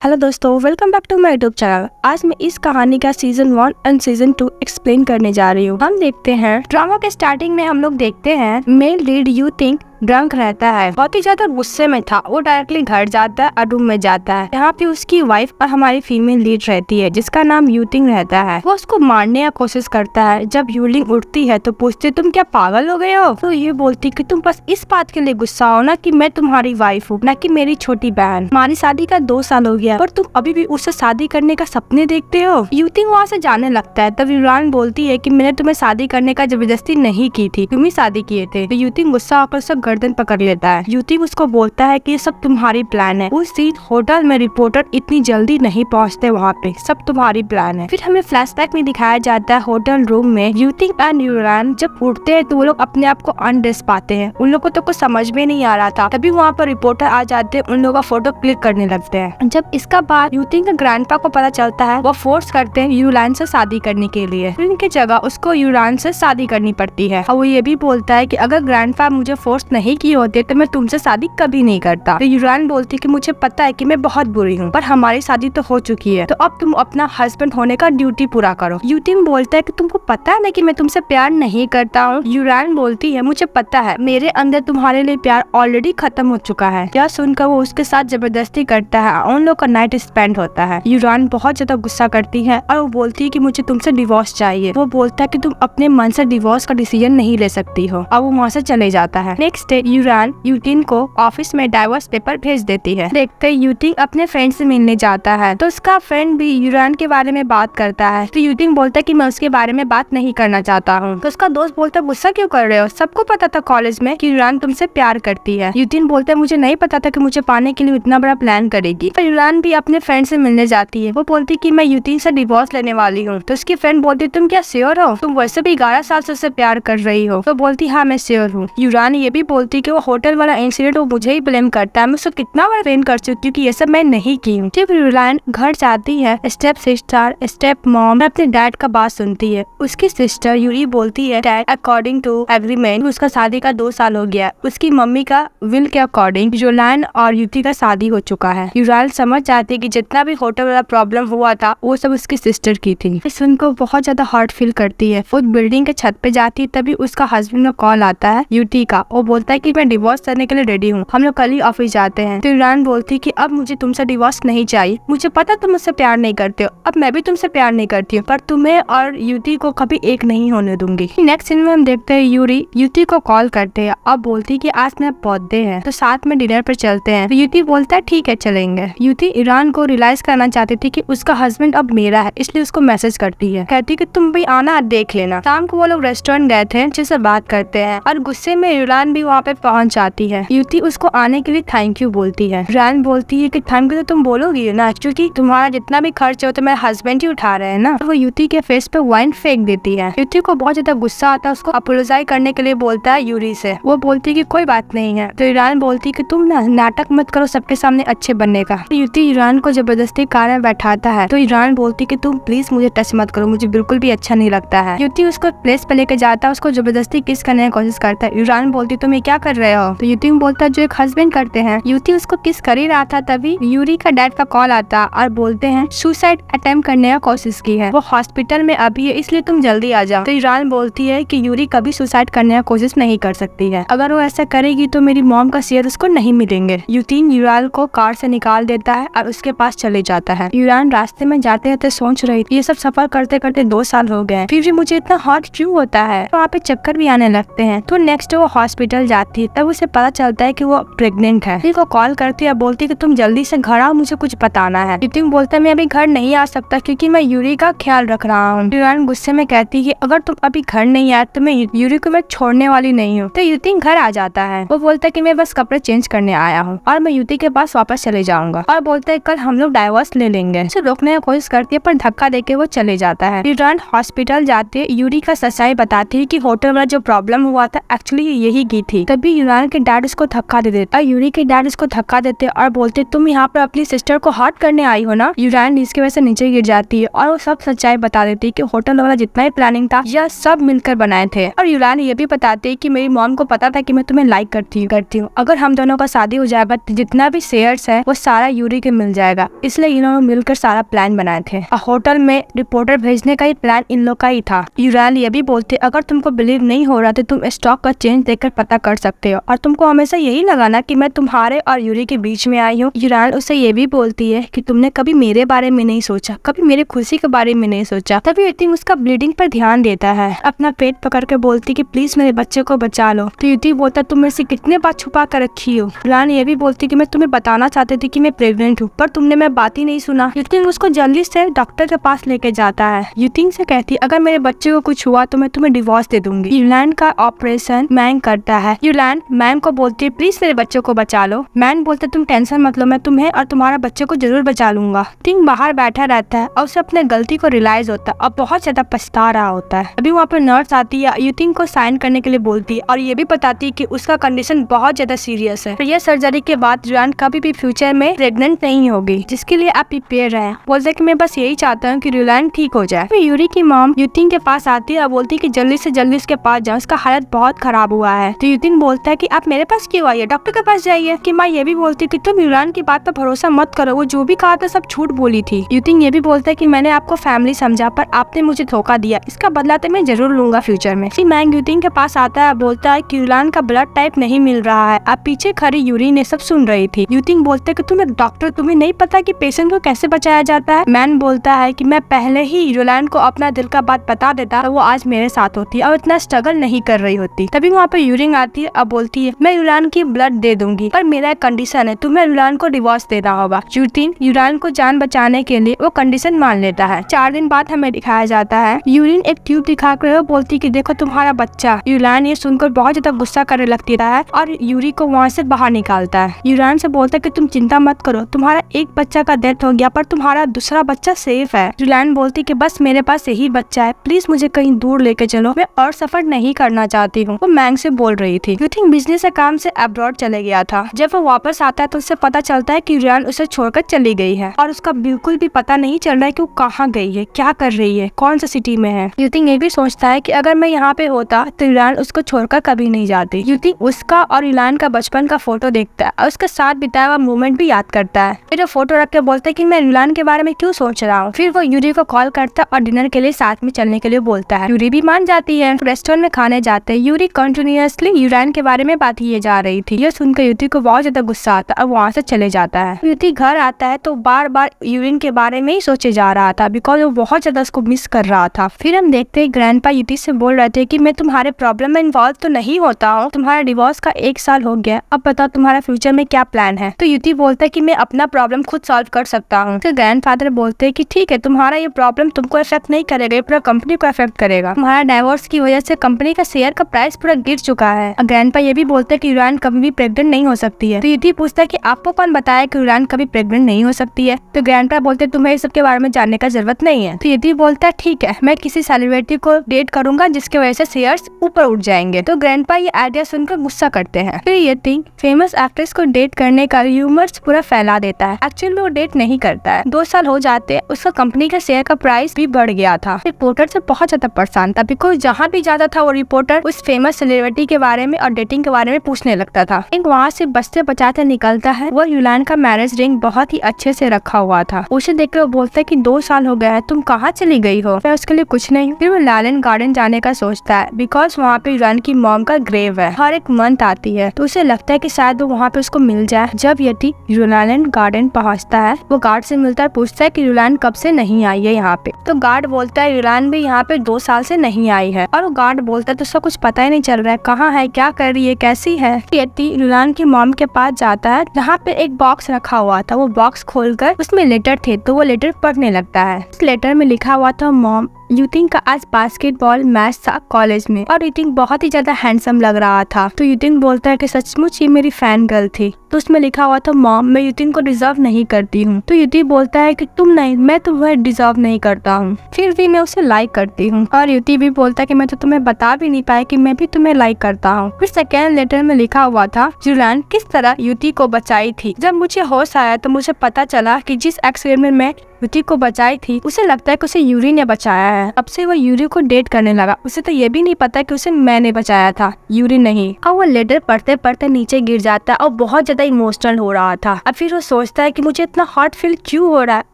Hello दोस्तों, welcome back to my YouTube channel. आज मैं इस कहानी का सीजन 1 एंड सीजन 2 एक्सप्लेन करने जा रही हूँ। हम देखते हैं ड्रामा के स्टार्टिंग में हम लोग देखते हैं male lead you think drunk रहता है, बहुत ही ज्यादा गुस्से में था। वो डायरेक्टली घर जाता है और रूम में जाता है। यहाँ पे उसकी वाइफ और हमारी फीमेल लीड रहती है जिसका नाम यूटिंग रहता है। वो उसको मारने का कोशिश करता है। जब यूलिंग उठती है तो पूछते तुम क्या पागल हो गए हो? तो ये बोलती कि तुम बस इस बात के लिए गुस्सा हो ना कि मैं तुम्हारी वाइफ हूँ, ना कि मेरी छोटी बहन। हमारी शादी का 2 साल हो गया पर तुम अभी भी उससे शादी करने का सपने देखते हो। यूटिंग वहाँ से जाने लगता है। तब यूरान बोलती है कि मैंने तुम्हें शादी करने का जबरदस्ती नहीं की थी, तुम ही शादी किए थे। तो यूटिंग गुस्सा होकर उसका गर्दन पकड़ लेता है। यूटिंग उसको बोलता है कि ये सब तुम्हारी प्लान है। उस दिन होटल में रिपोर्टर इतनी जल्दी नहीं पहुँचते वहाँ पे, सब तुम्हारी प्लान है। फिर हमें फ्लैशबैक में दिखाया जाता है होटल रूम में यूटिंग एंड यूरान जब उठते हैं तो वो लोग अपने आप को अनड्रेस पाते हैं। उन लोग को तो कुछ समझ में नहीं आ रहा था। तभी वहाँ पर रिपोर्टर आ जाते हैं, उन लोगों का फोटो क्लिक करने लगते हैं। जब इसका बाद यूटिंग के ग्रैंडपा को पता चलता है, वो फोर्स करते हैं यूरान से शादी करने के लिए। इनकी जगह उसको यूरान से शादी करनी पड़ती है। और वो ये भी बोलता है कि अगर ग्रैंडपा मुझे फोर्स नहीं किए होते तो मैं तुमसे शादी कभी नहीं करता। तो यूरान बोलती कि मुझे पता है कि मैं बहुत बुरी हूँ, पर हमारी शादी तो हो चुकी है, तो अब तुम अपना हस्बैंड होने का ड्यूटी पूरा करो। यूटिंग बोलता है कि तुमको पता है ना कि मैं तुमसे प्यार नहीं करता हूँ। यूरान बोलती है मुझे पता है, मेरे अंदर तुम्हारे लिए प्यार ऑलरेडी खत्म हो चुका है। यह सुनकर वो उसके साथ जबरदस्ती करता है। उन लोग का नाइट स्पेंड होता है। यूरान बहुत ज्यादा गुस्सा करती है और वो बोलती है कि मुझे तुमसे डिवोर्स चाहिए। वो बोलता है कि तुम अपने मन से डिवोर्स का डिसीजन नहीं ले सकती हो। अब वो वहाँ से चले जाता है। नेक्स्ट डे यूरान यूटिंग को ऑफिस में डाइवोर्स पेपर भेज देती है। देखते ही यूटिंग अपने फ्रेंड से मिलने जाता है तो उसका फ्रेंड भी यूरान के बारे में बात करता है। तो यूटिंग बोलता है कि मैं उसके बारे में बात नहीं करना चाहता हूँ। तो उसका दोस्त बोलता है गुस्सा क्यों कर रहे हो, सबको पता था कॉलेज में कि यूरान तुमसे प्यार करती है। यूटिंग बोलता है मुझे नहीं पता था कि मुझे पाने के लिए इतना बड़ा प्लान करेगी। तो यूरान भी अपने फ्रेंड से मिलने जाती है। वो बोलती कि मैं यूटिंग से डिवोर्स लेने वाली हूँ। तो उसकी फ्रेंड बोलती तुम क्या श्योर हो, तुम वैसे भी 11 साल से उससे प्यार कर रही हो? तो बोलती हाँ मैं श्योर हूँ। यूरान ये भी बोलती कि वो होटल वाला इंसिडेंट वो मुझे ही ब्लेम करता है, मैं उसको कितना बार ट्रेन कर चुकी हूँ कि ये सब मैं नहीं की हूँ। जब यूरान घर जाती है, स्टेप सिस्टर स्टेप मॉम अपने डैड का बात सुनती है। उसकी सिस्टर यूरी बोलती है डैड अकॉर्डिंग टू एग्रीमेंट उसका शादी का 2 साल हो गया। उसकी मम्मी का विल के अकॉर्डिंग यूरान और यूटी का शादी हो चुका है। यूरान समझ जाती है कि जितना भी होटल वाला प्रॉब्लम हुआ था वो सब उसकी सिस्टर की थी। सुनकर बहुत ज्यादा हर्ट फील करती है। वो बिल्डिंग के छत पे जाती है तभी उसका हस्बैंड का कॉल आता है यूटी का। वो बोलता है कि मैं डिवोर्स करने के लिए रेडी हूँ, हम लोग कल ही ऑफिस जाते हैं। तो यूरान बोलती कि अब मुझे तुमसे डिवोर्स नहीं चाहिए, मुझे पता तुम मुझसे प्यार नहीं करते हो, अब मैं भी तुमसे प्यार नहीं करती हूँ, पर तुम्हें और यूटी को कभी एक नहीं होने दूंगी। नेक्स्ट सीन में हम देखते हैं यूरी यूटी को कॉल करते हैं। अब बोलती कि आज मेरा बर्थडे है तो साथ में डिनर पर चलते हैं। तो यूटी बोलता है ठीक है चलेंगे। यूटी यूरान को रियलाइज करना चाहती थी कि उसका हस्बैंड अब मेरा है, इसलिए उसको मैसेज करती है, कहती कि तुम भी आना देख लेना। शाम को वो लोग रेस्टोरेंट गए थे, अच्छे से बात करते हैं और गुस्से में यूरान भी वहाँ पे पहुँच जाती है। यूटी उसको आने के लिए थैंक यू बोलती है। यूरान बोलती है कि थैंक यू तो तुम बोलोगी ना, क्योंकि तुम्हारा जितना भी खर्च हो तो मेरे हस्बैंड ही उठा रहे हैं ना। वो यूटी के फेस पे वाइन फेंक देती है। यूटी को बहुत ज्यादा गुस्सा आता है, उसको अपोलोजाइज करने के लिए बोलता है यूरी से। वो बोलती है कि कोई बात नहीं है। तो यूरान बोलती है कि तुम ना नाटक मत करो सबके सामने अच्छे बनने का। तो यूटी यूरान को जबरदस्ती कार में बैठाता है। तो यूरान बोलती कि तुम प्लीज मुझे टच मत करो, मुझे बिल्कुल भी अच्छा नहीं लगता है। यूटी उसको प्लेस पे लेके जाता है, उसको जबरदस्ती किस करने की कोशिश करता है। यूरान बोलती तुम ये क्या कर रहे हो? तो यूटी बोलता है जो एक हस्बैंड करते हैं। यूटी उसको किस कर ही रहा था तभी यूरी का डैड का कॉल आता और बोलते हैं सुसाइड अटेम्प्ट करने का कोशिश की है, वो हॉस्पिटल में अभी है, इसलिए तुम जल्दी आ जाओ। तो यूरान बोलती है कि यूरी कभी सुसाइड करने का कोशिश नहीं कर सकती है, अगर वो ऐसा करेगी तो मेरी मॉम का शेयर उसको नहीं मिलेंगे। यूटीन यूरान को कार से निकाल देता है और उसके पास चले जाता है। यूरान रास्ते में जाते जाते सोच रही थी ये सब सफर करते करते 2 साल हो गए, फिर भी मुझे इतना हॉट क्यों होता है। तो वहाँ पे चक्कर भी आने लगते हैं। तो नेक्स्ट वो हॉस्पिटल जाती है, तब उसे पता चलता है कि वो प्रेग्नेंट है। फिर वो कॉल करती है, बोलती कि तुम जल्दी से घर आओ, मुझे कुछ बताना है। यूटिंग बोलता है मैं अभी घर नहीं आ सकता क्योंकि मैं यूरी का ख्याल रख रहा हूँ। यूरान गुस्से में कहती है अगर तुम अभी घर नहीं आए तो मैं यूरी को मैं छोड़ने वाली नहीं हूँ। तो यूटिंग घर आ जाता है। वो बोलता है कि मैं बस कपड़े चेंज करने आया हूँ और मैं यूटी के पास वापस चले जाऊंगा, और बोलता है कल हम लोग डाइवोर्स ले लेंगे। उसे रोकने की कोशिश करती है पर धक्का देके वो चले जाता है। यूरान हॉस्पिटल जाते यूरी का सच्चाई बताती है कि होटल वाला जो प्रॉब्लम हुआ था एक्चुअली यही की थी। थी। तभी यूरान के डैड उसको धक्का दे देते और यूरी के डैड उसको धक्का देते और बोलते तुम यहाँ पर अपनी सिस्टर को हर्ट करने आई हो ना। यूरान इसकी वजह से नीचे गिर जाती है और वो सब सच्चाई बता देती है कि होटल वाला जितना ही प्लानिंग था यह सब मिलकर बनाए थे। और यूरान ये भी बताते है कि मेरी मॉम को पता था कि मैं तुम्हें लाइक करती हूँ। अगर हम दोनों का शादी हो जाएगा तो जितना भी शेयर्स है वो सारा यूरी के मिल जाएगा, इसलिए इन्होंने मिलकर सारा प्लान बनाए थे। होटल में रिपोर्टर भेजने का ही प्लान इन लोग का ही था। यूरान ये भी बोलते अगर तुमको बिलीव नहीं हो रहा तो तुम स्टॉक का चेंज देखकर पता कर सकते हो और तुमको हमेशा यही लगाना कि मैं तुम्हारे और यूरी के बीच में आई हूँ। यूरान उससे ये भी बोलती है कि तुमने कभी मेरे बारे में नहीं सोचा, कभी मेरे खुशी के बारे में नहीं सोचा। तभी युति उसका ब्लीडिंग पर ध्यान देता है, अपना पेट पकड़ के बोलती कि प्लीज मेरे बच्चे को बचा लो। तो युति बोलता तुम मेरे से कितने बात छुपा कर रखी हो। यूरान ये भी बोलती कि मैं तुम्हें बताना चाहती थी कि मैं प्रेग्नेंट हूँ पर तुमने मैं बात ही नहीं सुना। युति उसको जल्दी से डॉक्टर के पास लेके जाता है। युति से कहती अगर मेरे बच्चे को कुछ हुआ तो मैं तुम्हें डिवोर्स दे दूंगी। यूलान का ऑपरेशन मैंग करता है। यूलान मैंग को बोलती है प्लीज मेरे बच्चे को बचा लो। मैंग बोलते तुम टेंशन मत लो, मैं तुम्हें और तुम्हारा बच्चे को जरूर बचा लूंगा। टिंग बाहर बैठा रहता है और उसे अपने गलती को रियलाइज होता है और बहुत ज्यादा पछता रहा होता है। अभी वहाँ पर नर्स आती है, युतिंग को साइन करने के लिए बोलती है और ये भी बताती है कि उसका कंडीशन बहुत ज्यादा सीरियस है। यह सर्जरी के बाद यूलान कभी भी फ्यूचर में प्रेग्नेंट नहीं होगी, जिसके लिए आप प्रिपेयर रहे। बोलते कि मैं बस यही चाहता हूँ कि यूलान ठीक हो जाए। फिर यूरी की मॉम युतिंग के पास आती है और बोलती है कि जल्दी से जल्दी उसके पास जाओ, उसका हालत बहुत खराब हुआ है। तो युतिंग बोलता है कि आप मेरे पास क्यों आई है, डॉक्टर के पास जाइए। कि माँ ये भी बोलती कि तुम यूरान की बात पर भरोसा मत करो, वो जो भी कहा था सब झूठ बोली थी। युतिंग ये भी बोलता है कि मैंने आपको फैमिली समझा पर आपने मुझे धोखा दिया, इसका बदला तो मैं जरूर लूंगा फ्यूचर में। फिर मैंग युतिंग के पास आता है, बोलता है कि यूरान का ब्लड टाइप नहीं मिल रहा है। अब पीछे खड़ी यूरी ने सब सुन रही थी। युतिंग बोलते कि तुम एक डॉक्टर, तुम्हें नहीं पता कि पेशेंट को कैसे बचाया जाता है। मैन बोलता है कि मैं पहले ही यूरान को अपना दिल का बात बता देता तो वो आज मेरे साथ होती और इतना स्ट्रगल नहीं कर रही होती। तभी वहाँ पर यूरिंग आती है और बोलती है मैं यूरान की ब्लड दे दूंगी पर मेरा एक कंडीशन है, तुम्हें यूरान को डिवोर्स देना होगा। यूतिन यूरान को जान बचाने के लिए वो कंडीशन मान लेता है। 4 दिन बाद हमें दिखाया जाता है यूरिन एक ट्यूब दिखाकर वो बोलती कि देखो तुम्हारा बच्चा। यूरान ये सुनकर बहुत ज्यादा गुस्सा करने लगती है और यूरी को वहाँ से बाहर निकालता है। यूरान से बोलता है कि तुम चिंता मत करो, तुम्हारा एक बच्चा का डेथ हो गया पर तुम्हारा दूसरा बच्चा सेफ है। यूरान बोलती कि बस मेरे पास यही बच्चा है, प्लीज मुझे कहीं दूर लेके चलो, मैं और सफर नहीं करना चाहती हूँ। वो मैंग से बोल रही थी। यूथिंग बिजनेस के काम से अब्रॉड चले गया था। जब वो वापस आता है तो उससे पता चलता है कि यूरान उसे छोड़कर चली गई है और उसका बिल्कुल भी पता नहीं चल रहा है कि वो कहाँ गई है, क्या कर रही है, कौन सा सिटी में है। यूथिंग ये भी सोचता है कि अगर मैं यहाँ पे होता तो यूरान उसको छोड़कर कभी नहीं जाती। यूथिंग उसका और यूरान का बचपन का फोटो देखता है और उसके साथ बिताया हुआ मोमेंट भी याद करता है। फिर वो फोटो रख के बोलता है कि मैं यूरान के बारे में क्यों सोच रहा हूँ। फिर वो यूरी को कॉल करता है और डिनर के लिए साथ में चलने के लिए बोलता है। यूरी भी मान जाती है। रेस्टोरेंट में खाने जाते हैं। यूरी कंटिन्यूअसली यूरान के बारे में बात किए जा रही थी। यह सुनकर युति को बहुत ज्यादा गुस्सा आता है और वहाँ से चले जाता है। युति घर आता है तो बार बार यूरिन के बारे में ही सोचे जा रहा था बिकॉज वो बहुत ज्यादा उसको मिस कर रहा था। फिर हम देखते हैं ग्रैंडपा युति से बोल रहे थे कि मैं तुम्हारे प्रॉब्लम में इन्वॉल्व तो नहीं होता हूँ, तुम्हारा डिवोर्स का 1 साल हो गया, अब बताओ तुम्हारा फ्यूचर में क्या प्लान है। तो युति बोलता है कि मैं अपना प्रॉब्लम खुद सॉल्व कर सकता हूँ। तो ग्रैंडफादर बोलते हैं कि ठीक है, तुम्हारा ये प्रॉब्लम तुमको इफेक्ट नहीं करेगा, पूरा कंपनी को इफेक्ट करेगा। तुम्हारा डाइवोर्स की वजह से कंपनी का शेयर का प्राइस पूरा गिर चुका है। ग्रैंडपा ये भी बोलते हैं कि यूरान कभी भी प्रेग्नेंट नहीं हो सकती है। तो युति पूछता है कि आपको कौन बताया कि यूरान कभी प्रेग्नेंट नहीं हो सकती है। तो ग्रैंडपा बोलते हैं तुम्हें इस सब के बारे में जानने का जरूरत नहीं है। तो युति बोलता है ठीक है, मैं किसी सेलिब्रिटी को डेट करूंगा जिसकी वजह से शेयर्स ऊपर उठ जाएंगे। तो ग्रैंडपा ये आइडिया सुनकर गुस्सा करते हैं। फिर युति फेमस एक्ट्रेस को डेट करने का र्यूमर्स पूरा फैला देता है। एक्चुअली वो डेट नहीं करता है। 2 साल हो जाते हैं, उसका कंपनी का शेयर का प्राइस भी बढ़ गया था। रिपोर्टर से बहुत ज्यादा परेशान था बिकॉज जहाँ भी जाता था वो रिपोर्टर उस फेमस सेलिब्रिटी के बारे में और डेटिंग के बारे में पूछने लगता था। एक वहाँ से बचते बचाते निकलता है। वो यूलान का मैरिज रिंग बहुत ही अच्छे से रखा हुआ था। उसे देखकर वो बोलता है कि 2 साल हो गया है, तुम कहाँ चली गई हो। मैं उसके लिए कुछ नहीं। फिर वो लालन गार्डन जाने का सोचता है बिकॉज वहाँ पे यूलान की मॉम का ग्रेव है। हर एक मंथ आती है तो उसे लगता है कि शायद वो वहाँ पे उसको मिल जाए। जब यति यूलान गार्डन पहुँचता है वो गार्ड से मिलता है, पूछता है कि यूलान कब से नहीं आई है यहाँ पे। तो गार्ड बोलता है यूलान भी यहाँ पे 2 साल से नहीं आई है। और वो गार्ड बोलता है तो उसका कुछ पता ही नहीं चल रहा है, कहाँ है, क्या कर रही है, कैसी है। यति यूलान की मॉम के पास जाता है जहाँ पे एक बॉक्स रखा हुआ था। वो बॉक्स खोलकर उसमें लेटर थे तो वो लेटर पढ़ने लगता है। इस लेटर में लिखा हुआ था मॉम युतिन का आज बास्केटबॉल मैच था कॉलेज में और युतिन बहुत ही ज्यादा हैंडसम लग रहा था। तो युतिन बोलता है कि सचमुच ये मेरी फैन गर्ल थी। तो उसमें लिखा हुआ था मॉम मैं युतिन को डिजर्व नहीं करती हूँ। तो युति बोलता है कि तुम नहीं, मैं तुम्हें डिजर्व नहीं करता हूँ, फिर भी मैं उसे लाइक करती हूँ। और युति भी बोलता है कि मैं तो तुम्हें बता भी नहीं पाया कि मैं भी तुम्हें लाइक करता हूँ। फिर सेकेंड लेटर में लिखा हुआ था जुलान किस तरह युति को बचाई थी। जब मुझे होश आया तो मुझे पता चला कि जिस एक्सीडेंट में मैं युति को बचाई थी उसे लगता है कि उसे यूरी ने बचाया है। अब से वो यूरी को डेट करने लगा। उसे तो ये भी नहीं पता कि उसे मैंने बचाया था, यूरी नहीं। और वो लेटर पढ़ते पढ़ते नीचे गिर जाता है और बहुत ज्यादा इमोशनल हो रहा था। अब फिर वो सोचता है कि मुझे इतना हॉट फील क्यों हो रहा है।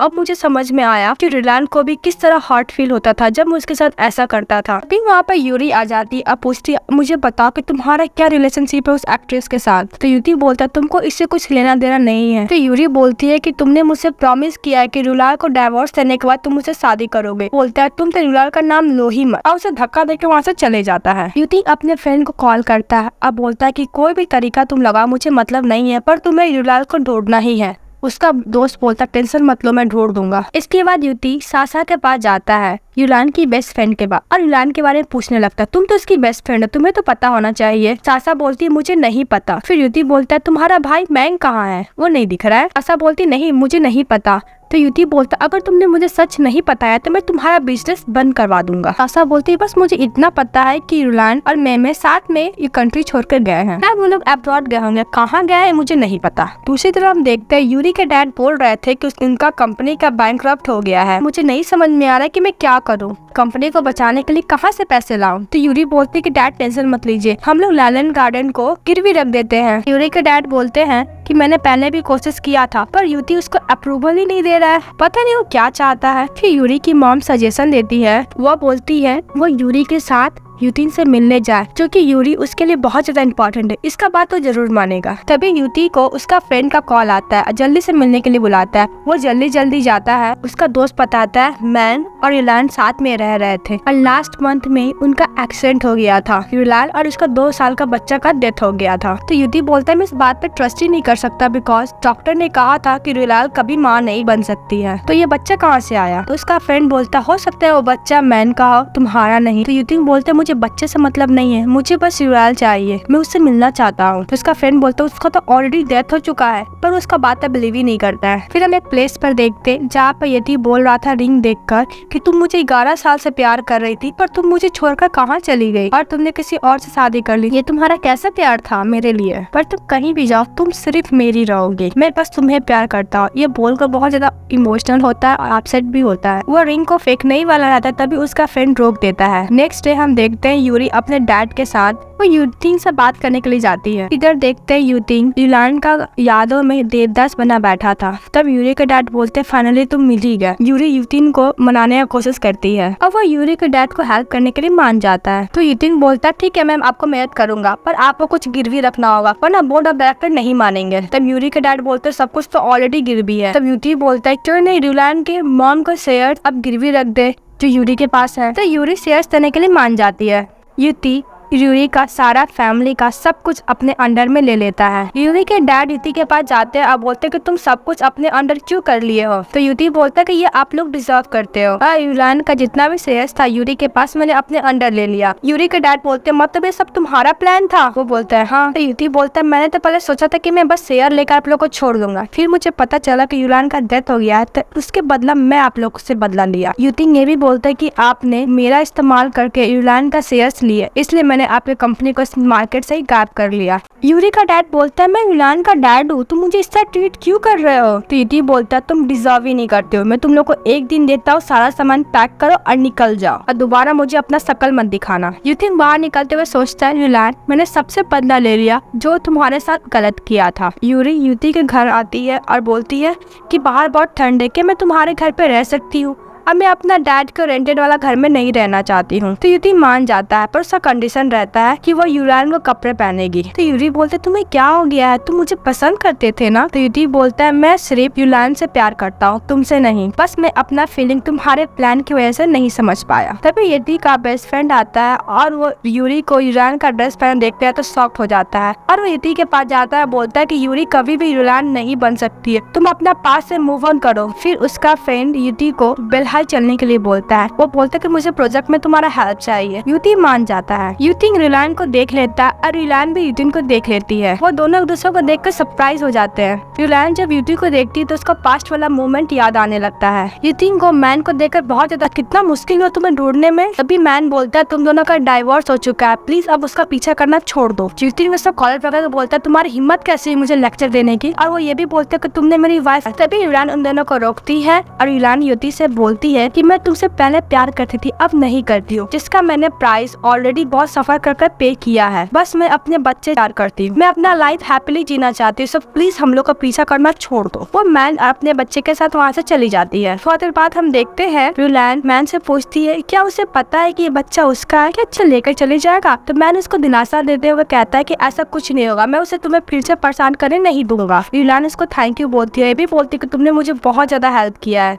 अब मुझे समझ में आया कि रिलान को भी किस तरह हॉट फील होता था जब मैं उसके साथ ऐसा करता था। अभी वहाँ पर यूरी आ जाती अब पूछती मुझे बताओ कि तुम्हारा क्या रिलेशनशिप है उस एक्ट्रेस के साथ। तो युति बोलता तुमको इससे कुछ लेना देना नहीं है। तो यूरी बोलती है कि तुमने मुझसे प्रॉमिस किया है कि रुलाल को डाइवोर्स देने के बाद तुम मुझसे शादी करोगे। बोलता है तुम तो रुलाल का नाम लो ही मत, और उसे धक्का देकर वहाँ से चले जाता है। युति अपने फ्रेंड को कॉल करता है। अब बोलता है कि कोई भी तरीका तुम लगाओ मुझे मतलब नहीं है, पर तुम्हें रुलाल को ढूंढना ही है। उसका दोस्त बोलता टेंशन मत लो मैं ढूंढ दूंगा। इसके बाद युति सासा के पास जाता है युलान की बेस्ट फ्रेंड के पास और युलान के बारे में पूछने लगता है तुम तो उसकी बेस्ट फ्रेंड है, तुम्हें तो पता होना चाहिए। सासा बोलती है मुझे नहीं पता। फिर युति बोलता है तुम्हारा भाई मैंग कहाँ है, वो नहीं दिख रहा है। सासा बोलती नहीं मुझे नहीं पता। तो युति बोलता अगर तुमने मुझे सच नहीं बताया तो मैं तुम्हारा बिजनेस बंद करवा दूंगा। सासा बोलती है बस मुझे इतना पता है कि रुलान और मैं साथ में ये कंट्री छोड़कर गए हैं। क्या वो लोग अब्रॉड गए होंगे, कहाँ गए हैं मुझे नहीं पता। दूसरी तरफ हम देखते हैं यूरी के डैड बोल रहे थे कि उनका कंपनी का बैंकरप्ट हो गया है। मुझे नहीं समझ में आ रहा है कि मैं क्या करूँ, कंपनी को बचाने के लिए कहाँ से पैसे लाऊं। तो यूरी बोलती है कि डैड टेंशन मत लीजिए, हम लोग लैलन गार्डन को गिरवी रख देते हैं। यूरी के डैड बोलते हैं कि मैंने पहले भी कोशिश किया था पर युति उसको अप्रूवल ही नहीं दे रहा है, पता नहीं वो क्या चाहता है। फिर यूरी की मॉम सजेशन देती है, वो बोलती है वो यूरी के साथ युतिन से मिलने जाए क्योंकि यूरी उसके लिए बहुत ज्यादा इम्पोर्टेंट है। इसका बात तो जरूर मानेगा। तभी युति को उसका फ्रेंड का कॉल आता है, जल्दी से मिलने के लिए बुलाता है। वो जल्दी जाता है। उसका दोस्त बताता है मैन और युलान साथ में रह रहे थे और लास्ट मंथ में उनका एक्सीडेंट हो गया था। युलान और उसका 2 साल का बच्चा का डेथ हो गया था। तो युति बोलता है मैं इस बात पे ट्रस्ट ही नहीं कर सकता बिकॉज डॉक्टर ने कहा था कि युलान कभी माँ नहीं बन सकती है, तो ये बच्चा कहाँ से आया। तो उसका फ्रेंड बोलता हो सकता है वो बच्चा मैन का हो, तुम्हारा नहीं। तो युति बोलते मुझे बच्चे से मतलब नहीं है, मुझे बस युलाल चाहिए, मैं उससे मिलना चाहता हूँ। तो उसका फ्रेंड बोलता है उसका तो ऑलरेडी डेथ हो चुका है, पर उसका बात बिलीव ही नहीं करता है। फिर हम एक प्लेस पर देखते जहाँ पर यति बोल रहा था रिंग देखकर कि तुम मुझे 11 साल से प्यार कर रही थी पर तुम मुझे छोड़कर कहाँ चली गई और तुमने किसी और से शादी कर ली। ये तुम्हारा कैसा प्यार था मेरे लिए, पर तुम कहीं भी जाओ तुम सिर्फ मेरी रहोगे, मैं बस तुम्हें प्यार करता हूँ। ये बोलकर बहुत ज्यादा इमोशनल होता है और अपसेट भी होता है। वो रिंग को फेंकने ही वाला रहता है, तभी उसका फ्रेंड रोक देता है। नेक्स्ट डे हम देखते हैं यूरी अपने डैड के साथ वो युतिन से बात करने के लिए जाती है। इधर देखते हैं युतिन युलान का यादों में देवदास बना बैठा था। तब यूरी के डैड बोलते फाइनली तुम मिल ही गए। यूरी युतिन को मनाने की कोशिश करती है और वो यूरी के डैड को हेल्प करने के लिए मान जाता है। तो युतिन बोलता है ठीक है मैम आपको मदद करूंगा, पर आपको कुछ गिरवी रखना होगा वरना बोर्ड ऑफ डायरेक्टर नहीं मानेंगे। तब यूरी के डैड बोलते सब कुछ तो ऑलरेडी गिरवी है। तब युति बोलता है क्यों नहीं युलान के मॉम को शेयर अब गिरवी रख दे जो यूरी के पास है। तो यूरी शेयर्स देने के लिए मान जाती है। युति यूरी का सारा फैमिली का सब कुछ अपने अंडर में ले लेता है। यूरी के डैड युति के पास जाते हैं और बोलते कि तुम सब कुछ अपने अंडर क्यों कर लिए हो। तो युति बोलता है कि ये आप लोग डिजर्व करते हो। युलान का जितना भी शेयर्स था यूरी के पास मैंने अपने अंडर ले लिया। यूरी के डैड बोलते मतलब ये सब तुम्हारा प्लान था। वो बोलता है हाँ। तो युति बोलता है मैंने तो पहले सोचा था कि मैं बस शेयर लेकर आप लोग को छोड़ दूंगा, फिर मुझे पता चला कि युलान का डेथ हो गया है तो उसके बदला मैं आप लोग से बदला लिया। युति ये भी बोलता है कि आपने मेरा इस्तेमाल करके युलान का शेयर्स लिए, इसलिए मैंने आपके कंपनी को इस मार्केट से ही गायब कर लिया। यूरी का डैड बोलता है मैं युलान का डैड हूँ, तुम मुझे इस तरह ट्रीट क्यों कर रहे हो। तो युति बोलता है तुम डिजर्व ही नहीं करते हो, मैं तुम लोग को एक दिन देता हूँ, सारा सामान पैक करो और निकल जाओ और दोबारा मुझे अपना शकल मत दिखाना। युति बाहर निकलते हुए सोचता है युलान मैंने सबसे बदला ले लिया जो तुम्हारे साथ गलत किया था। यूरी युति के घर आती है और बोलती है कि बाहर बहुत ठंड है, कि मैं तुम्हारे घर पे रह सकती हूँ, अब मैं अपना डैड को रेंटेड वाला घर में नहीं रहना चाहती हूँ। तो युति मान जाता है पर उसका कंडीशन रहता है कि वो युलान को कपड़े पहनेगी। तो यूरी बोलते तुम्हें क्या हो गया है, तुम मुझे पसंद करते थे ना। तो युति बोलता है मैं सिर्फ युलान से प्यार करता हूँ, तुमसे नहीं, बस मैं अपना फीलिंग तुम्हारे प्लान की वजह से नहीं समझ पाया। तभी युति का बेस्ट फ्रेंड आता है और वो यूरी को युलान का ड्रेस पहन देखते हैं तो शॉक्ड हो जाता है और वो युति के पास जाता है, बोलता है कि यूरी कभी भी युलान नहीं बन सकती है, तुम अपना पास से मूव ऑन करो। फिर उसका फ्रेंड युति को बेलहा घर चलने के लिए बोलता है। वो बोलता है कि मुझे प्रोजेक्ट में तुम्हारा हेल्प चाहिए। युति मान जाता है। युति रिलायन को देख लेता है और रिलायन भी युतिन को देख लेती है। वो दोनों एक दूसरे को देखकर सरप्राइज हो जाते हैं। रिलायन जब युति को देखती है तो उसका पास्ट वाला मोमेंट याद आने लगता है। युतिन को मैन को देखकर बहुत ज्यादा कितना मुश्किल हो तुम्हें ढूंढने में। तभी मैन बोलता है तुम दोनों का डाइवोर्स हो चुका है, प्लीज अब उसका पीछा करना छोड़ दो। युतिन उसका कॉलर पकड़ बोलता है तुम्हारी हिम्मत कैसे है मुझे लेक्चर देने की, और वो ये भी बोलते है कि तुमने मेरी वाइफ। तभी रिलायन उन दोनों को रोकती है और रिलायन युति से बोलती है कि मैं तुमसे पहले प्यार करती थी, अब नहीं करती हूँ, जिसका मैंने प्राइस ऑलरेडी बहुत सफर कर पे किया है। बस मैं अपने बच्चे प्यार करती हूँ, मैं अपना लाइफ हैप्पीली जीना चाहती हूँ, सो प्लीज हम लोग का पीछा करना छोड़ दो। वो मैन अपने बच्चे के साथ वहाँ से चली जाती है। थोड़ी देर बाद हम देखते हैं रिलायन मैन से पूछती है क्या उसे पता है कि ये बच्चा उसका है, क्या अच्छा लेकर चले जाएगा। तो मैन उसको दिलासा देते हुए कहता है कि ऐसा कुछ नहीं होगा, मैं उसे तुम्हें फिर से परेशान करने नहीं दूंगा। रिलायन उसको थैंक यू बोलती है, ये भी बोलती है कि तुमने मुझे बहुत ज्यादा हेल्प किया है।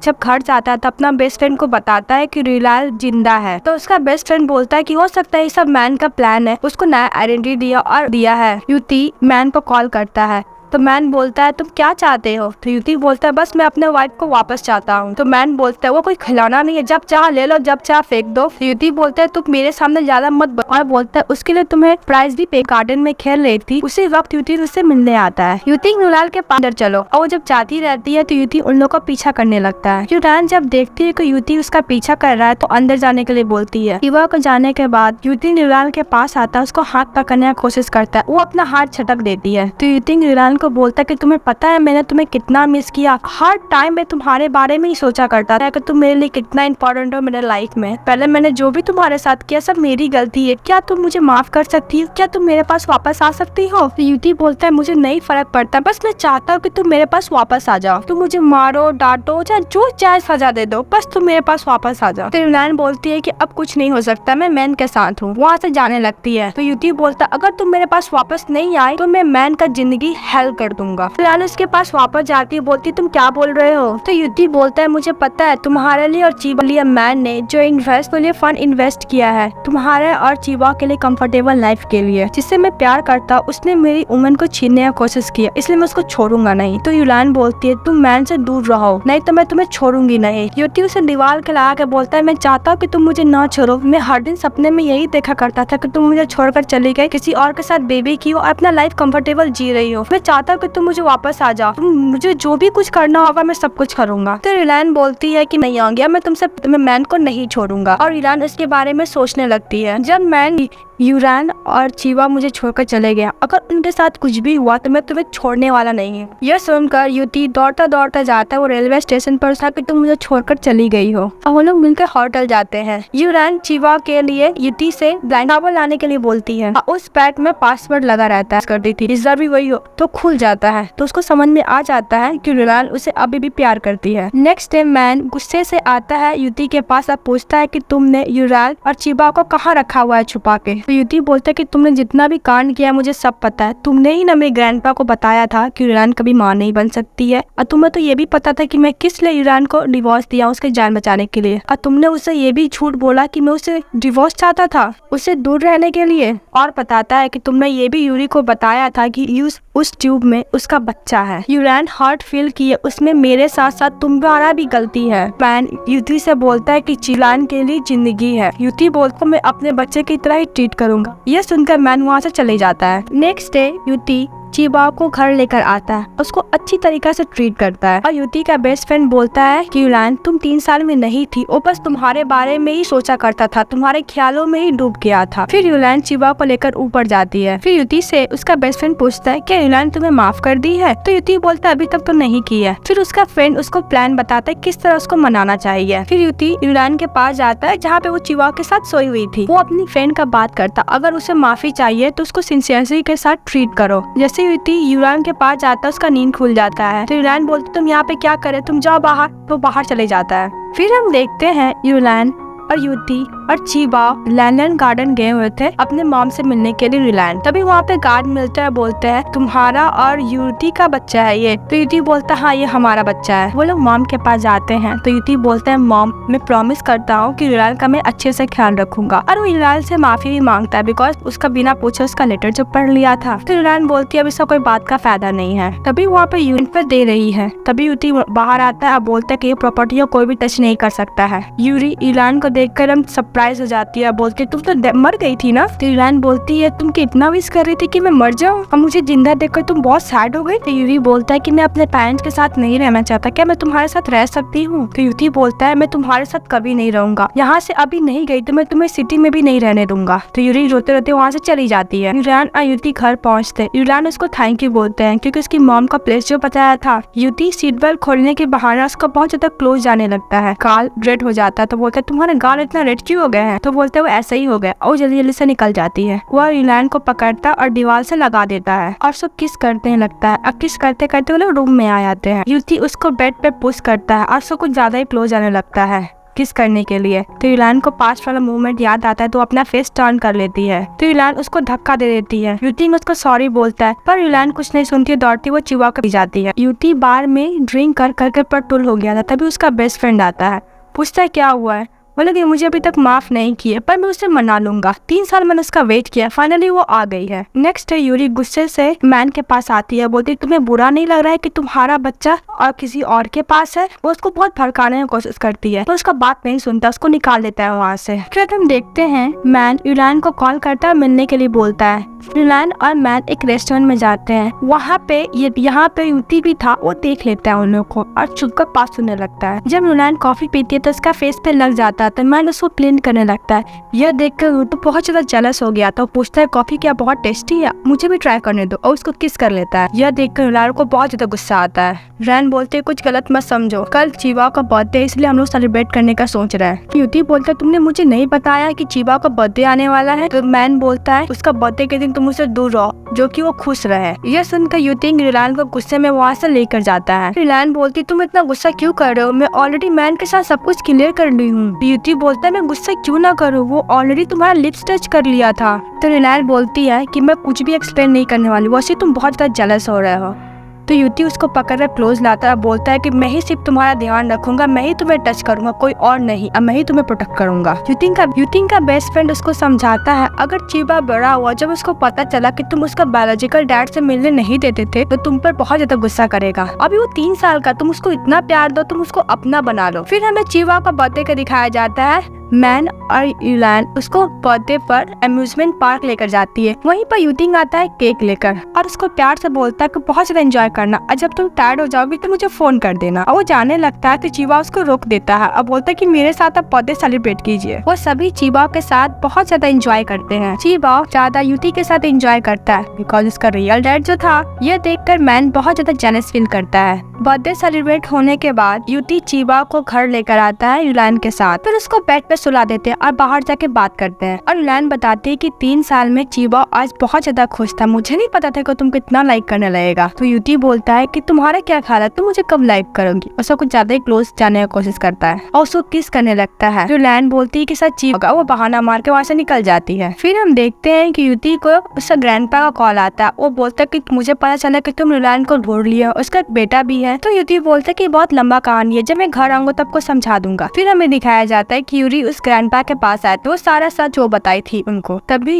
जब घर जाता है तो अपना बेस्ट फ्रेंड को बताता है कि रिलायन जिंदा है। तो उसका बेस्ट फ्रेंड बोलता है कि हो सकता है ये सब मैन का प्लान है, उसको नया आइडेंटिटी दिया है। युति मैन को कॉल करता है तो मैन बोलता है तुम क्या चाहते हो। तो युति बोलता है बस मैं अपने वाइफ को वापस चाहता हूँ। तो मैन बोलता है वो कोई खिलौना नहीं है, जब चाह ले लो जब चाह फेंक दो। तो युति बोलता है तुम मेरे सामने ज्यादा मत और बोलता है उसके लिए तुम्हें प्राइज भी पे। गार्डन में खेल रही थी उसी वक्त युति उससे मिलने आता है। युति रिलायन के पास अंदर चलो, और वो जब जाती रहती है तो युति उन लोगों का पीछा करने लगता है। रिलायन जब देखती है कि युति उसका पीछा कर रहा है तो अंदर जाने के लिए बोलती है। शिवा को जाने के बाद युति रिलायन के पास आता है, उसको हाथ पकड़ने की कोशिश करता है, वो अपना हाथ छटक देती है। तो युति रिलायन को बोलता है कि तुम्हें पता है मैंने तुम्हें कितना मिस किया, हर टाइम मैं तुम्हारे बारे में ही सोचा करता था कि तुम मेरे लिए कितना इंपॉर्टेंट हो मेरे लाइफ में। पहले मैंने जो भी तुम्हारे साथ किया सब मेरी गलती है, क्या तुम मुझे माफ कर सकती हो, क्या तुम मेरे पास वापस आ सकती हो। तो युति बोलता है मुझे नहीं फर्क पड़ता, बस मैं चाहता हूँ कि तुम मेरे पास वापस आ जाओ, तुम मुझे मारो डांटो चाहे जो चाहे सजा दे दो, बस तुम मेरे पास वापस आ जाओ। तो रिलायन बोलती है कि अब कुछ नहीं हो सकता, मैं मैन के साथ हूँ। वहाँ से जाने लगती है। तो युति बोलता है अगर तुम मेरे पास वापस नहीं आए तो मैं मैन का जिंदगी हेल कर दूंगा। रिलायन उसके पास वापस जाती है, बोलती तुम क्या बोल रहे हो। तो युति बोलता है मुझे पता है तुम्हारे लिए और चीवा लिए मैन ने जो इन्वेस्ट के लिए फंड इन्वेस्ट किया है, तुम्हारे और चीवा के लिए कंफर्टेबल लाइफ के लिए, जिससे मैं प्यार करता उसने मेरी उम्र को छीनने की कोशिश की, इसलिए मैं उसको छोड़ूंगा नहीं। तो रिलायन बोलती है तुम मैन से दूर रहो, नहीं तो मैं तुम्हें छोड़ूंगी नहीं। युति उसे दीवार के लगा के बोलता है मैं चाहता हूँ कि तुम मुझे ना छोड़ो, मैं हर दिन सपने में यही देखा करता था कि तुम मुझे छोड़कर चली गई, किसी और के साथ बेबी की हो और अपना लाइफ कंफर्टेबल जी रही हो। मैं चाहता हूँ कि तुम मुझे वापस आ जाओ, मुझे जो भी कुछ करना होगा मैं सब कुछ करूंगा। तो रिलायन बोलती है कि नहीं आऊंगी, मैं तुम्हें मैन को नहीं छोड़ूंगा। और रिलायन इसके बारे में सोचने लगती है जब मैन यूरान और चीवा मुझे छोड़कर चले गया, अगर उनके साथ कुछ भी हुआ तो मैं तुम्हें छोड़ने वाला नहीं हूँ। यह सुनकर युति दौड़ता दौड़ता जाता है वो रेलवे स्टेशन पर कि तुम मुझे छोड़कर चली गई हो। और वो लोग मिलकर होटल जाते हैं। यूरान चीवा के लिए युति से ब्लाइंड टॉवल लाने के लिए बोलती है। उस पैक में पासवर्ड लगा रहता है, कर दी थी इस बार भी वही हो तो खुल जाता है। तो उसको समझ में आ जाता है कि रिलायन उसे अभी भी प्यार करती है। नेक्स्ट डे मैन गुस्से से आता है युति के पास और पूछता है कि तुमने यूरान और चीवा को कहाँ रखा हुआ है छुपा के। युति बोलता है कि तुमने जितना भी कांड किया मुझे सब पता है, तुमने ही ना मेरे ग्रैंडपा को बताया था कि यूरान कभी माँ नहीं बन सकती है, और तुम्हें तो ये भी पता था कि मैं किस लिए यूरान को डिवोर्स दिया उसके जान बचाने के लिए, और तुमने उसे ये भी झूठ बोला कि मैं उसे डिवोर्स चाहता था उससे दूर रहने के लिए। और बताता है कि तुमने ये भी यूरी को बताया था कि उस ट्यूब में उसका बच्चा है। यूरान हर्ट फील किए, उसमें मेरे साथ साथ तुम्हारा भी गलती है। मैन युति से बोलता है कि चिलान के लिए जिंदगी है। युति बोलता मैं अपने बच्चे की तरह ही ट्रीट करूंगा। यह सुनकर मैन वहाँ से चले जाता है। नेक्स्ट डे युति चीवा को घर लेकर आता है, उसको अच्छी तरीके से ट्रीट करता है। और युति का बेस्ट फ्रेंड बोलता है कि यूलान तुम 3 साल में नहीं थी, वो बस तुम्हारे बारे में ही सोचा करता था, तुम्हारे ख्यालों में ही डूब गया था। फिर यूलान चीवा को लेकर ऊपर जाती है। फिर युति से उसका बेस्ट फ्रेंड पूछता है क्या यूलान तुम्हें माफ कर दी है। तो युति बोलता है अभी तक तो नहीं की है। फिर उसका फ्रेंड उसको प्लान बताता है किस तरह उसको मनाना चाहिए। फिर युति यूलान के पास जाता है जहाँ पे वो चीवा के साथ सोई हुई थी। वो अपनी फ्रेंड का बात करता, अगर उसे माफी चाहिए तो उसको सिंसियरिटी के साथ ट्रीट करो। जैसे युति यूरान के पास जाता है उसका नींद खुल जाता है। तो यूरान बोलती तुम यहाँ पे क्या करे, तुम जाओ बाहर। तो बाहर चले जाता है। फिर हम देखते हैं यूलान और युति और चीबा लैंडन गार्डन गए हुए थे अपने मॉम से मिलने के लिए रीलैंड। तभी वहाँ पे गार्ड मिलता है, बोलते हैं तुम्हारा और युति का बच्चा है ये। तो युति बोलता है हाँ ये हमारा बच्चा है। वो लोग मॉम के पास जाते हैं तो युति बोलता है मॉम मैं प्रॉमिस करता हूँ कि रीलैंड का मैं अच्छे से ख्याल रखूंगा। और वो रीलैंड से माफी भी मांगता है बिकॉज उसका बिना पूछे उसका लेटर जो पढ़ लिया था। तो रीलैंड बोलती है अब इसका कोई बात का फायदा नहीं है। तभी वहाँ पे यूनिट पर दे रही है। तभी युति बाहर आता है और बोलता है कि ये प्रॉपर्टी को कोई भी टच नहीं कर सकता है। यूरी रीलैंड को देखकर हम सरप्राइज हो जाती है, बोलती है तुम तो मर गई थी ना। तो रीलैंड बोलती है तुम कितना विश कर रही थी कि मैं मर जाऊँ और मुझे जिंदा देखकर तुम बहुत सैड हो गई। तो यूरी बोलता है कि मैं अपने पेरेंट्स के साथ नहीं रहना चाहता, क्या मैं तुम्हारे साथ रह सकती हूँ। तो युति बोलता है मैं तुम्हारे साथ कभी नहीं रहूंगा, यहाँ से अभी नहीं गई तो मैं तुम्हें सिटी में भी नहीं रहने दूंगा। तो यूरी रोते रोते वहाँ से चली जाती है। रीलैंड और युति घर पहुँचते रीलैंड उसको थैंक यू बोलते हैं क्योंकि उसकी मॉम का प्लेस जो बताया था। युति सीट बेल्ट खोलने के बहाने उसको बहुत ज्यादा क्लोज जाने लगता है। गाल रेड हो जाता है तो बोलता है तुम्हारे गाल इतना रेड क्यों हो गए हैं। तो बोलते है वो ऐसा ही हो गया और जल्दी जल्दी से निकल जाती है। वह रीलैंड को पकड़ता और दीवार से लगा देता है और सब किस करते हैं लगता है। अब किस करते करते वो लोग रूम में आ जाते हैं। युति उसको बेड पे पुश करता है और सब कुछ ज्यादा ही क्लोज आने लगता है किस करने के लिए। तो रीलैंड को पास्ट वाला मूवमेंट याद आता है तो अपना फेस टर्न कर लेती है। तो रीलैंड उसको धक्का दे देती है। युति उसको सॉरी बोलता है पर रीलैंड कुछ नहीं सुनती, दौड़ती वो चिवा कर जाती है। युति बार में ड्रिंक कर करके पर टुल हो गया था। तभी उसका बेस्ट फ्रेंड आता है, पूछता है क्या हुआ है। बोले कि मुझे अभी तक माफ नहीं किए पर मैं उसे मना लूंगा, 3 साल मैंने उसका वेट किया, फाइनली वो आ गई है। नेक्स्ट है यूरी गुस्से से मैन के पास आती है, बोलती तुम्हें बुरा नहीं लग रहा है कि तुम्हारा बच्चा और किसी और के पास है। वो उसको बहुत भड़काने की कोशिश करती है पर उसका बात नहीं सुनता, उसको निकाल देता है वहाँ से। फिर हम देखते हैं मैन रीलैंड को कॉल करता है, मिलने के लिए बोलता है। रीलैंड और मैन एक रेस्टोरेंट में जाते हैं। वहाँ पे यहाँ पे युति भी था, वो देख लेता है उन लोग को और चुप कर पास सुनने लगता है। जब रीलैंड कॉफी पीती है तो उसका फेस पे लग जाता है तो मैन उसको क्लीन करने लगता है। यह देखकर युति बहुत ज्यादा जेलस हो गया तो पूछता है कॉफी क्या बहुत टेस्टी है, मुझे भी ट्राई करने दो, और उसको किस कर लेता है। यह देखकर रीलैंड को बहुत ज्यादा गुस्सा आता है। रैन बोलते है कुछ गलत मत समझो, कल चिवा का बर्थडे इसलिए हम लोग सेलिब्रेट करने का सोच रहे हैं। युति बोलता है तुमने मुझे नहीं बताया कि चिवा का बर्थडे आने वाला है। तो मैन बोलता है उसका बर्थडे के दिन तुम उससे दूर रहो जो कि वो खुश रहे। यह सुनकर युति रीलैंड को गुस्से में वहाँ से लेकर जाता है। रीलैंड बोलती तुम इतना गुस्सा क्यों कर रहे हो, मैं ऑलरेडी मैन के साथ सब कुछ क्लियर कर ली हूँ। युति बोलता है मैं गुस्सा क्यों ना करूँ, वो ऑलरेडी तुम्हारा लिप्स टच कर लिया था। तो रीलैंड बोलती है कि मैं कुछ भी एक्सप्लेन नहीं करने वाली, वैसे तुम बहुत ज्यादा जेलस हो रहे हो। तो युति उसको पकड़ क्लोज लाता है, बोलता है कि मैं ही सिर्फ तुम्हारा ध्यान रखूंगा, मैं ही तुम्हें टच करूंगा, कोई और नहीं, अब मैं ही तुम्हें प्रोटेक्ट करूंगा। युति का बेस्ट फ्रेंड उसको समझाता है अगर चिवा बड़ा हुआ जब उसको पता चला कि तुम उसका बायोलॉजिकल डैड से मिलने नहीं देते थे तो तुम पर बहुत ज्यादा गुस्सा करेगा। अभी वो 3 साल का, तुम उसको इतना प्यार दो, तुम उसको अपना बना लो। फिर हमें चिवा का बर्थडे का दिखाया जाता है। मैन और रीलैंड उसको बर्थडे पर अम्यूजमेंट पार्क लेकर जाती है। वहीं पर युति आता है केक लेकर और उसको प्यार से बोलता है कि बहुत ज्यादा एंजॉय करना, और जब तुम टायर्ड हो जाओगी तो मुझे फोन कर देना। और वो जाने लगता है तो चिवा उसको रोक देता है और बोलता है कि मेरे साथ आप बर्थडे सेलिब्रेट कीजिए। वो सभी चिवा के साथ बहुत ज्यादा एंजॉय करते हैं। चिवा ज्यादा युति के साथ एंजॉय करता है बिकॉज उसका रियल डैड जो था। यह देखकर मैन बहुत ज्यादा जेलस फील करता है। बर्थडे सेलिब्रेट होने के बाद युति चिवा को घर लेकर आता है रीलैंड के साथ, फिर उसको बेड पे सुला देते हैं और बाहर जाके बात करते हैं। और रीलैंड बताती है कि 3 साल में चिवा आज बहुत ज्यादा खुश था, मुझे नहीं पता था कि तुम कितना लाइक करने लगेगा। तो युति बोलता है कि तुम्हारा क्या ख्याल है, तुम मुझे कब लाइक करोगी। उसको कुछ ज्यादा ही क्लोज जाने की कोशिश करता है और उसको किस करने लगता है। रीलैंड बोलती है कि सच चिवा, वो बहाना मार के वहाँ से निकल जाती है। फिर हम देखते हैं कि युति को उसका ग्रैंडपा का कॉल आता है। वो बोलता है कि मुझे पता चला कि तुम रीलैंड को ढूंढ लिया, उसका एक बेटा भी है। तो युति बोलता है कि बहुत लंबा कहानी है, जब मैं घर आऊंगा तब को समझा दूंगा। फिर हमें दिखाया जाता है कि यूरी उस ग्रैंडपा के पास आए तो वो सारा सच वो बताई थी उनको। तभी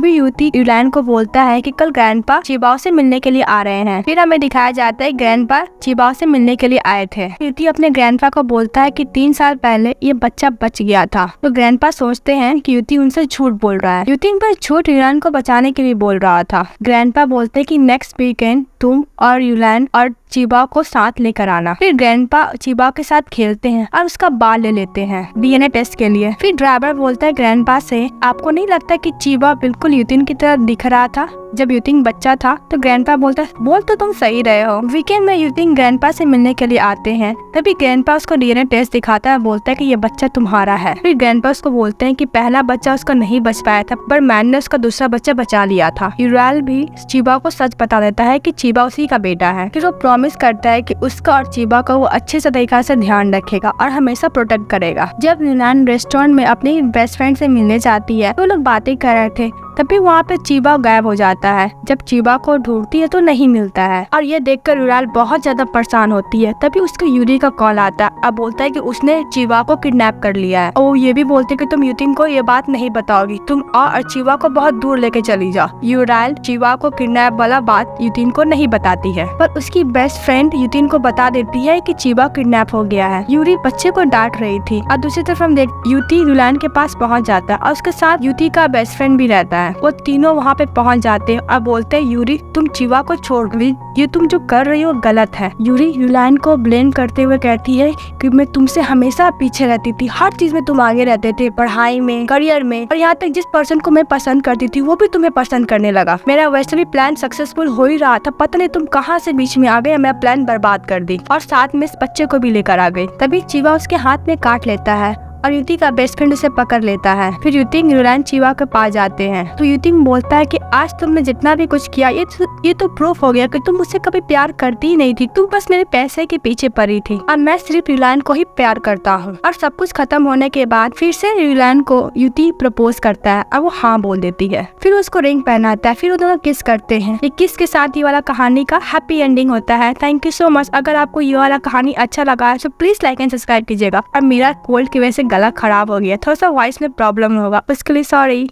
युति रीलैंड को बोलता है कि कल ग्रैंडपा चिबाओ से मिलने के लिए आ रहे हैं। फिर हमें दिखाया जाता है ग्रैंडपा चिबाओ से मिलने के लिए आए थे। युति अपने ग्रैंडपा को बोलता है कि 3 साल पहले ये बच्चा बच गया था। तो ग्रैंडपा सोचते हैं कि युति उनसे झूठ बोल रहा है। युति पर झूठ रीलैंड को बचाने के लिए बोल रहा था। ग्रैंडपा बोलते हैं कि नेक्स्ट वीकेंड तुम और रीलैंड और चिबा को साथ लेकर आना। फिर ग्रैंडपा चिबा के साथ खेलते हैं और उसका बाल ले लेते हैं डीएनए टेस्ट के लिए। फिर ड्राइवर बोलता है ग्रैंडपा से आपको नहीं लगता कि चिबा बिल्कुल युतिन की तरह दिख रहा था। जब यूतिंग बच्चा था तो ग्रैंडपा बोलता है बोल तो तुम सही रहे हो। वीकेंड में यूतिंग ग्रैंडपा से मिलने के लिए आते हैं, तभी ग्रैंडपा उसको डीएनए टेस्ट दिखाता है, बोलता है कि ये बच्चा तुम्हारा है। फिर ग्रैंडपा उसको बोलते हैं कि पहला बच्चा उसका नहीं बच पाया था, पर मैन ने उसका दूसरा बच्चा बचा लिया था। यूराल भी चीबा को सच बता देता है कि चीबा उसी का बेटा है। फिर वो प्रॉमिस करता है कि उसका और चीबा का वो अच्छे से तरीका से ध्यान रखेगा और हमेशा प्रोटेक्ट करेगा। जब यूनान रेस्टोरेंट में अपनी बेस्ट फ्रेंड से मिलने जाती है तो लोग बातें कर रहे थे, तभी वहाँ पे चीबा गायब हो जाता है। जब चीबा को ढूंढती है तो नहीं मिलता है और ये देखकर यूराल बहुत ज्यादा परेशान होती है। तभी उसको यूरी का कॉल आता है और बोलता है कि उसने चीबा को किडनैप कर लिया है। और वो ये भी बोलते कि तुम यूतिंग को ये बात नहीं बताओगी, तुम और चीबा को बहुत दूर लेके चली जाओ। यूराल चीबा को किडनैप वाला बात यूतिन को नहीं बताती है, पर उसकी बेस्ट फ्रेंड यूतिन को बता देती है कि चीबा किडनैप हो गया है। यूरी बच्चे को डांट रही थी और दूसरी तरफ हम देख यूती यूलान के पास पहुँच जाता है और उसके साथ यूती का बेस्ट फ्रेंड भी रहता है। वो तीनों वहाँ पे पहुँच जाते हैं और बोलते हैं यूरी तुम चीवा को छोड़ दो, ये तुम जो कर रही हो गलत है। यूरी यूलान को ब्लेम करते हुए कहती है कि मैं तुमसे हमेशा पीछे रहती थी, हर चीज में तुम आगे रहते थे, पढ़ाई में, करियर में, और यहाँ तक जिस पर्सन को मैं पसंद करती थी वो भी तुम्हें पसंद करने लगा। मेरा वैसे भी प्लान सक्सेसफुल हो ही रहा था, पता नहीं तुम कहाँ से बीच में आ गए, मैं प्लान बर्बाद कर दी और साथ में इस बच्चे को भी लेकर आ गई। तभी चीवा उसके हाथ में काट लेता है और युति का बेस्ट फ्रेंड उसे पकड़ लेता है। फिर युतिंग यूलान चीवा के पास जाते हैं तो युतिंग बोलता है कि आज तुमने जितना भी कुछ किया ये तो प्रूफ हो गया कि तुम मुझसे कभी प्यार करती ही नहीं थी, तुम बस मेरे पैसे के पीछे पड़ी थी और मैं सिर्फ यूलान को ही प्यार करता हूँ। और सब कुछ खत्म होने के बाद फिर से यूलान को युति प्रपोज करता है और वो हाँ बोल देती है। फिर उसको रिंग पहनाता है, फिर वो दोनों किस करते हैं। ये किस के साथ ये वाला कहानी का हैप्पी एंडिंग होता है। Thank you so much. अगर आपको ये वाला कहानी अच्छा लगा तो प्लीज लाइक एंड सब्सक्राइब कीजिएगा। और मेरा कोल्ड की वजह से गला खराब हो गया, थोड़ा सा वॉइस में प्रॉब्लम होगा, उसके लिए सॉरी।